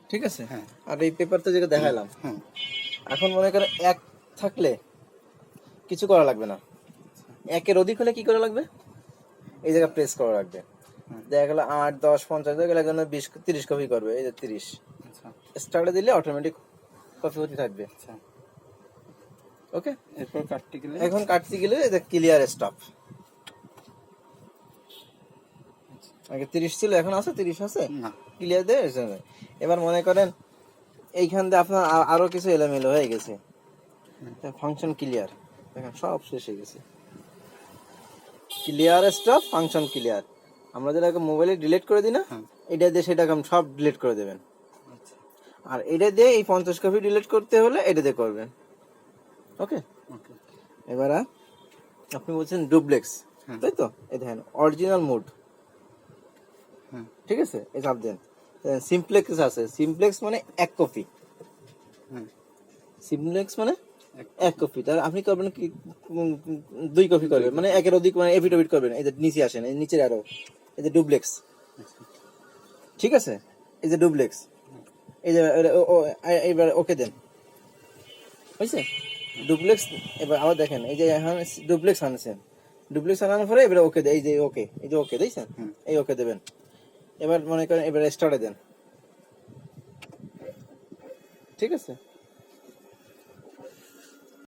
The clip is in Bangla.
ঠিক আছে। আর এই পেপারটা যেটা দেখালাম, এখন মনে করেন এক থাকলে কিছু করা লাগবে না, একের অধিক হলে কি করা লাগবে, এই জায়গা প্রেস করা লাগবে। দেখা গেল 8, 10, 50 হয়ে গেলে 20, 30 কপি করবে, এই যে 30 স্টার্টে দিলে অটোমেটিক কপি হতে থাকবে। ওকে, এরপর কাটতে গেলে, এখন কাটতে গেলে এই যে ক্লিয়ার স্টপ, আগে 30 ছিল এখন আছে 30 আছে, না ক্লিয়ার দিয়ে এবার মনে করেন এইখান দিয়ে আপনার আরো কিছু এলোমেলো হয়ে গেছে, ফাংশন ক্লিয়ার, দেখেন সব শেষ হয়ে গেছে। ক্লিয়ার স্টপ, ফাংশন ক্লিয়ার, আমরা যেটাকে মোবাইলে ডিলিট করে দিই না, এটা দিয়ে সেটাকে সব ডিলিট করে দেবেন। আর এটা দিয়ে এই 50 কপি ডিলিট করতে হলে এটা দিয়ে করবেন। ওকে, এবার আপনি বলছেন ডুপ্লেক্স, তাই তো? এই দেখেন অরিজিনাল মোড, ঠিক আছে, এই চাপ দেন। সিমপ্লেক্স আছে, সিমপ্লেক্স মানে এক কপি, সিমপ্লেক্স মানে এক কপি। তাহলে আপনি করবেন কি 2 কপি করবেন, মানে একের অধিক, মানে এফিডেভিট করবেন। এই যে নিচে আসেন, এই নিচের আরো এই যে ডুপ্লেক্স, ঠিক আছে, এই যে ডুপ্লেক্স, এই যে এবার ওকে দেন, বুঝছে? ডুপ্লেক্স, এবার আবার দেখেন এই যে এখন ডুপ্লেক্স আনছেন, ডুপ্লেক্স আনানোর পরে এবার ওকে, এই যে ওকে, এই যে ওকে দিয়েছেন, এই ওকে দেবেন। এবার মনে করেন এবার স্টার্টে দেন, ঠিক আছে।